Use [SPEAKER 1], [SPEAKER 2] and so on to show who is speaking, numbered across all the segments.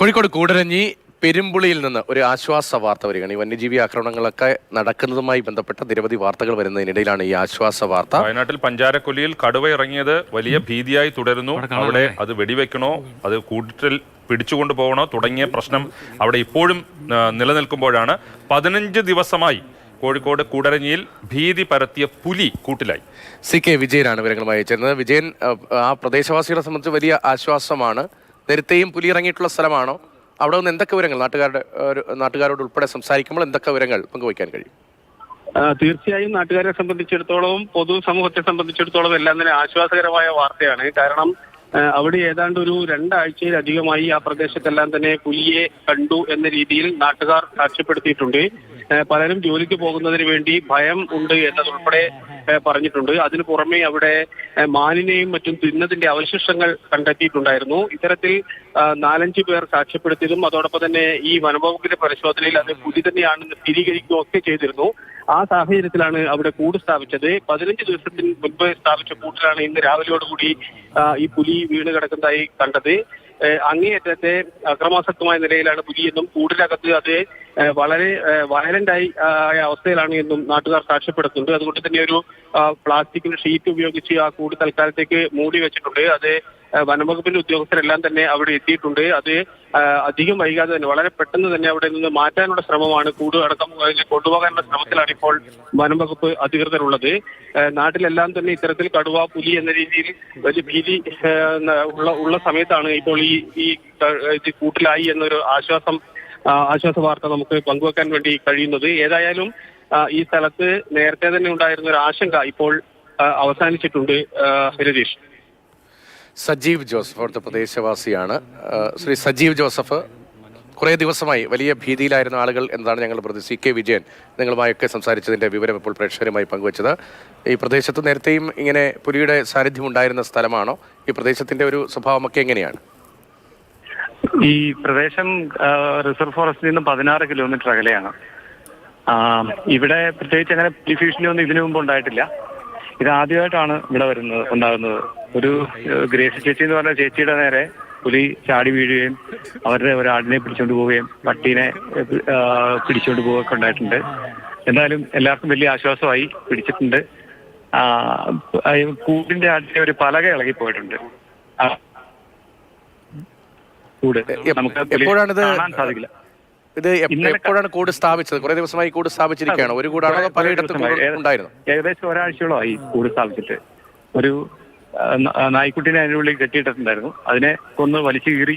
[SPEAKER 1] കോഴിക്കോട് കൂടരഞ്ഞി പെരുമ്പുളിയിൽ നിന്ന് ഒരു ആശ്വാസ വാർത്ത വരികയാണ്. ഈ വന്യജീവി ആക്രമണങ്ങളൊക്കെ നടക്കുന്നതുമായി ബന്ധപ്പെട്ട നിരവധി വാർത്തകൾ വരുന്നതിനിടയിലാണ് ഈ ആശ്വാസ വാർത്ത.
[SPEAKER 2] വയനാട്ടിൽ പഞ്ചാരക്കൊല്ലിയിൽ കടുവ ഇറങ്ങിയത് വലിയ ഭീതിയായി തുടരുന്നു. അവിടെ അത് വെടിവെക്കണോ, അത് കൂട്ടിൽ പിടിച്ചുകൊണ്ടു പോകണോ തുടങ്ങിയ പ്രശ്നം അവിടെ ഇപ്പോഴും നിലനിൽക്കുമ്പോഴാണ് 15 ദിവസമായി കോഴിക്കോട് കൂടരഞ്ഞിയിൽ ഭീതി പരത്തിയ പുലി കൂട്ടിലായി.
[SPEAKER 1] CK വിജയനാണ് വിവരങ്ങളുമായി ചേർന്നത്. വിജയൻ, ആ പ്രദേശവാസികളെ സംബന്ധിച്ച് വലിയ ആശ്വാസമാണ്. നേരത്തെയും പുലി ഇറങ്ങിയിട്ടുള്ള സ്ഥലമാണോ? അവിടെ നിന്ന് എന്തൊക്കെ വിവരങ്ങൾ നാട്ടുകാരോട് ഉൾപ്പെടെ സംസാരിക്കുമ്പോൾ എന്തൊക്കെ വിവരങ്ങൾ പങ്കുവയ്ക്കാൻ കഴിയും?
[SPEAKER 3] തീർച്ചയായും നാട്ടുകാരെ സംബന്ധിച്ചിടത്തോളം, പൊതുസമൂഹത്തെ സംബന്ധിച്ചിടത്തോളം എല്ലാം തന്നെ ആശ്വാസകരമായ വാർത്തയാണ്. കാരണം അവിടെ ഏതാണ്ട് ഒരു 2 ആഴ്ചയിലധികമായി ആ പ്രദേശത്തെല്ലാം തന്നെ പുലിയെ കണ്ടു എന്ന രീതിയിൽ നാട്ടുകാർ സാക്ഷ്യപ്പെടുത്തിയിട്ടുണ്ട്. പലരും ജോലിക്ക് പോകുന്നതിന് വേണ്ടി ഭയം ഉണ്ട് എന്നതുൾപ്പെടെ പറഞ്ഞിട്ടുണ്ട്. അതിനു പുറമെ അവിടെ മാനിനെയും മറ്റും തിന്നതിന്റെ അവശിഷ്ടങ്ങൾ കണ്ടെത്തിയിട്ടുണ്ടായിരുന്നു. ഇത്തരത്തിൽ 4-5 പേർ സാക്ഷ്യപ്പെടുത്തിയതും അതോടൊപ്പം തന്നെ ഈ വനംവകുപ്പിന്റെ പരിശോധനയിൽ അത് പുലി തന്നെയാണെന്ന് സ്ഥിരീകരിക്കുകയൊക്കെ ചെയ്തിരുന്നു. ആ സാഹചര്യത്തിലാണ് അവിടെ കൂട് സ്ഥാപിച്ചത്. 15 ദിവസത്തിന് മുൻപ് സ്ഥാപിച്ച കൂട്ടിലാണ് ഇന്ന് രാവിലെയോടുകൂടി ഈ പുലി വീണ് കിടക്കുന്നതായി കണ്ടത്. അങ്ങേയറ്റത്തെ അക്രമാസക്തമായ നിലയിലാണ് പുലിയെന്നും കൂടിനകത്ത് അത് വളരെ വയലന്റായി ആയ അവസ്ഥയിലാണ് എന്നും നാട്ടുകാർ സാക്ഷ്യപ്പെടുത്തുന്നുണ്ട്. അതുകൊണ്ട് തന്നെ ഒരു പ്ലാസ്റ്റിക്കിന്റെ ഷീറ്റ് ഉപയോഗിച്ച് ആ കൂട് തൽക്കാലത്തേക്ക് മൂടി വെച്ചിട്ടുണ്ട്. അത് വനംവകുപ്പിന്റെ ഉദ്യോഗസ്ഥരെല്ലാം തന്നെ അവിടെ എത്തിയിട്ടുണ്ട്. അത് അധികം വൈകാതെ തന്നെ വളരെ പെട്ടെന്ന് തന്നെ അവിടെ നിന്ന് മാറ്റാനുള്ള ശ്രമമാണ്. കൂട് അടക്കം കൊണ്ടുപോകാനുള്ള ശ്രമത്തിലാണ് ഇപ്പോൾ വനംവകുപ്പ് അധികൃതരുള്ളത്. നാട്ടിലെല്ലാം തന്നെ ഇത്തരത്തിൽ കടുവ, പുലി എന്ന രീതിയിൽ വലിയ ഭീതി ഉള്ള സമയത്താണ് ഇപ്പോൾ ഈ കൂട്ടിലായി എന്നൊരു ആശ്വാസ വാർത്ത നമുക്ക് പങ്കുവെക്കാൻ വേണ്ടി കഴിയുന്നത്. ഏതായാലും ഈ സ്ഥലത്ത് നേരത്തെ തന്നെ ഉണ്ടായിരുന്ന ഒരു ആശങ്ക ഇപ്പോൾ അവസാനിച്ചിട്ടുണ്ട്. രതീഷ്.
[SPEAKER 1] സജീവ് ജോസഫ് അവിടുത്തെ പ്രദേശവാസിയാണ്. ശ്രീ സജീവ് ജോസഫ്, കുറേ ദിവസമായി വലിയ ഭീതിയിലായിരുന്ന ആളുകൾ എന്നതാണ് ഞങ്ങൾ പ്രതി CK വിജയൻ നിങ്ങളുമായൊക്കെ സംസാരിച്ചതിൻ്റെ വിവരം ഇപ്പോൾ പ്രേക്ഷകരുമായി പങ്കുവച്ചത്. ഈ പ്രദേശത്ത് നേരത്തെയും ഇങ്ങനെ പുലിയുടെ സാന്നിധ്യം ഉണ്ടായിരുന്ന സ്ഥലമാണോ? ഈ പ്രദേശത്തിന്റെ ഒരു സ്വഭാവമൊക്കെ എങ്ങനെയാണ്?
[SPEAKER 4] ഈ പ്രദേശം റിസർവ് ഫോറസ്റ്റിൽ നിന്ന് 16 കിലോമീറ്റർ അകലെയാണ്. ഇവിടെ പ്രത്യേകിച്ച് അങ്ങനെ പുലി ഭീഷണിയൊന്നും ഇതിനു മുമ്പ് ഉണ്ടായിട്ടില്ല. ഇത് ആദ്യമായിട്ടാണ് ഇവിടെ ഉണ്ടാകുന്നത്. ഒരു ഗ്രേസി ചേച്ചി എന്ന് പറഞ്ഞ ചേച്ചിയുടെ നേരെ പുലി ചാടി വീഴുകയും അവരുടെ ഒരാടിനെ പിടിച്ചുകൊണ്ട് പോവുകയും പട്ടീനെ പിടിച്ചുകൊണ്ട് പോവുകയൊക്കെ ഉണ്ടായിട്ടുണ്ട്. എന്തായാലും എല്ലാവർക്കും വലിയ ആശ്വാസമായി. പിടിച്ചിട്ടുണ്ട്. കൂടിന്റെ അടുത്ത ഒരു പലക ഇളകിപ്പോയിട്ടുണ്ട്. കൂട് നമുക്ക് കാണാൻ സാധിക്കില്ല.
[SPEAKER 1] ഇത് എപ്പോഴാണ് കൂട് സ്ഥാപിച്ചത്? കുറെ ദിവസമായി കൂട് സ്ഥാപിച്ചിരിക്കുകയാണ്. ഒരു കൂടാണോ പലയിടത്തും ഉണ്ടായിരുന്നു?
[SPEAKER 4] ഏകദേശം ഒരാഴ്ചയോളമായി കൂട് സ്ഥാപിച്ചിട്ട്. ഒരു നായ്ക്കുട്ടിനെ അതിനുള്ളിൽ കെട്ടിയിട്ടിട്ടുണ്ടായിരുന്നു. അതിനെ കൊന്ന് വലിച്ചു കീറി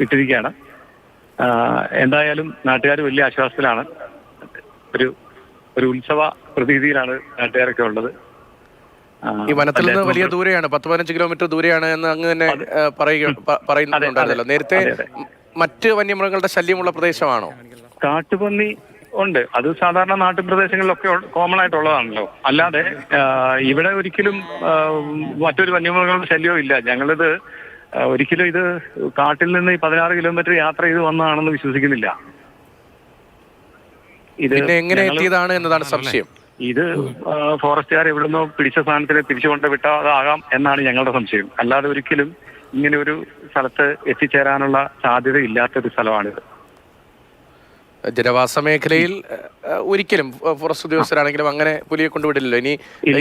[SPEAKER 4] ഇട്ടിരിക്കുകയാണ്. എന്തായാലും നാട്ടുകാർ വലിയ ആശ്വാസത്തിലാണ്. ഒരു ഉത്സവ പ്രതീതിയിലാണ് നാട്ടുകാരൊക്കെ ഉള്ളത്.
[SPEAKER 1] ഈ വനത്തിൽ നിന്ന് വലിയ ദൂരെയാണ്, 10-15 കിലോമീറ്റർ ദൂരെയാണ് എന്ന് അങ്ങ് തന്നെ പറയുന്നുണ്ടായിരുന്നല്ലോ. നേരത്തെ മറ്റ് വന്യമൃഗങ്ങളുടെ ശല്യമുള്ള പ്രദേശമാണോ?
[SPEAKER 4] കാട്ടുപന്നി ഉണ്ട്. അത് സാധാരണ നാട്ടുപ്രദേശങ്ങളിലൊക്കെ കോമൺ ആയിട്ടുള്ളതാണല്ലോ. അല്ലാതെ ഇവിടെ ഒരിക്കലും മറ്റൊരു വന്യമൃഗങ്ങളുടെ ശല്യവും ഇല്ല. ഞങ്ങളിത് ഒരിക്കലും ഇത് കാട്ടിൽ നിന്ന് 16 കിലോമീറ്റർ യാത്ര ചെയ്ത് വന്നതാണെന്ന് വിശ്വസിക്കുന്നില്ല.
[SPEAKER 1] ഇത് എങ്ങനെ എത്തിയതാണ് എന്നതാണ് സംശയം.
[SPEAKER 4] ഇത് ഫോറസ്റ്റുകാർ എവിടുന്നോ പിടിച്ച സ്ഥാനത്തിന് തിരിച്ചുകൊണ്ട് വിട്ടതാകാം എന്നാണ് ഞങ്ങളുടെ സംശയം. അല്ലാതെ ഒരിക്കലും ഇങ്ങനെ ഒരു സ്ഥലത്ത് എത്തിച്ചേരാനുള്ള സാധ്യത ഇല്ലാത്തൊരു സ്ഥലമാണിത്.
[SPEAKER 1] ജനവാസ മേഖലയിൽ ഒരിക്കലും ഫോറസ്റ്റ് ഉദ്യോഗസ്ഥരാണെങ്കിലും അങ്ങനെ പുലിയെ കൊണ്ടുവിടില്ലല്ലോ. ഇനി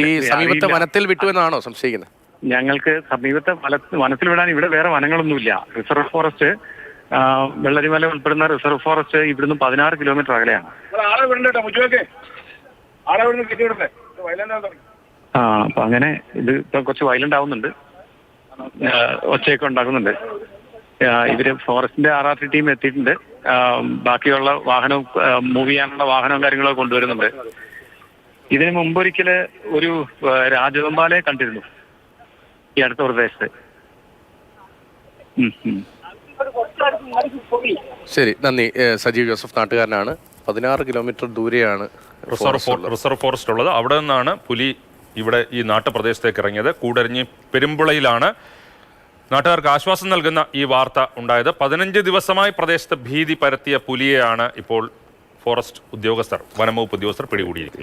[SPEAKER 1] ഈ സമീപത്തെ വനത്തിൽ വിട്ടുവെന്നാണോ സംശയിക്കുന്നത്?
[SPEAKER 4] ഞങ്ങൾക്ക് സമീപത്തെ വനത്തിൽ വിടാൻ ഇവിടെ വേറെ വനങ്ങളൊന്നുമില്ല. റിസർവ് ഫോറസ്റ്റ്, വെള്ളരിമല ഉൾപ്പെടുന്ന റിസർവ് ഫോറസ്റ്റ് ഇവിടുന്ന് 16 കിലോമീറ്റർ അകലെയാണ്. അപ്പൊ അങ്ങനെ ഇത് ഇപ്പൊ കുറച്ച് വയലന്റ് ആവുന്നുണ്ട്, ഒച്ചയൊക്കെ ഉണ്ടാക്കുന്നുണ്ട്. ഇവര് ഫോറസ്റ്റിന്റെ RRT ടീം എത്തിയിട്ടുണ്ട്. ബാക്കിയുള്ള വാഹനവും മൂവ് ചെയ്യാനുള്ള വാഹനവും കാര്യങ്ങളൊക്കെ കൊണ്ടുവരുന്നുണ്ട്. ഇതിന് മുമ്പൊരിക്കല് ഒരു രാജവെമ്പാലയെ കണ്ടിരുന്നു ഈ അടുത്ത പ്രദേശത്ത്.
[SPEAKER 1] ശരി, നന്ദി. സജീവ് ജോസഫ് നാട്ടുകാരനാണ്. 16 കിലോമീറ്റർ ദൂരെയാണ്
[SPEAKER 2] റിസർവ് ഫോറസ്റ്റ് ഉള്ളത്. അവിടെ നിന്നാണ് പുലി ഇവിടെ ഈ നാട്ടുപ്രദേശത്തേക്ക് ഇറങ്ങിയത്. കൂടരഞ്ഞി പെരുമ്പുളയിലാണ് നാട്ടുകാർക്ക് ആശ്വാസം നൽകുന്ന ഈ വാർത്ത ഉണ്ടായത്. 15 ദിവസമായി പ്രദേശത്ത് ഭീതി പരത്തിയ പുലിയെയാണ് ഇപ്പോൾ ഫോറസ്റ്റ് ഉദ്യോഗസ്ഥർ, വനംവകുപ്പ് ഉദ്യോഗസ്ഥർ പിടികൂടിയിരിക്കുന്നത്.